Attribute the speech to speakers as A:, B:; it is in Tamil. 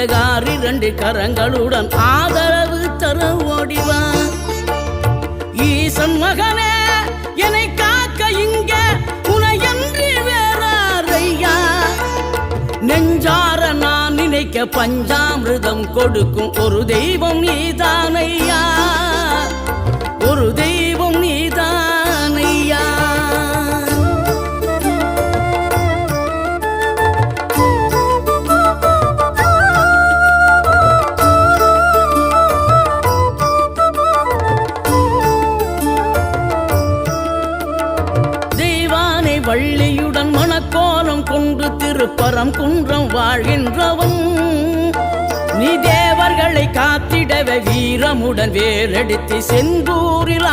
A: அந்தகாரி 2 கரங்களுடன் ஆதரவு தர ஓடிவா. ஈசன் மகனே என்னை காக்க இங்க உனையன்றி வேறாரையா. நெஞ்சார நான் நினைக்க பஞ்சாமிர்தம் கொடுக்கும் ஒரு தெய்வம் நீதானையா, ஒரு தெய்வம் நீதானையா. வள்ளியுடன் மணக்கோலம் கொண்டு திருப்பரம் குன்றம் வாழ்கின்றவன் நீ. தேவர்களை காத்திடவே வீரமுடன் வேலெடுத்து செந்தூரில்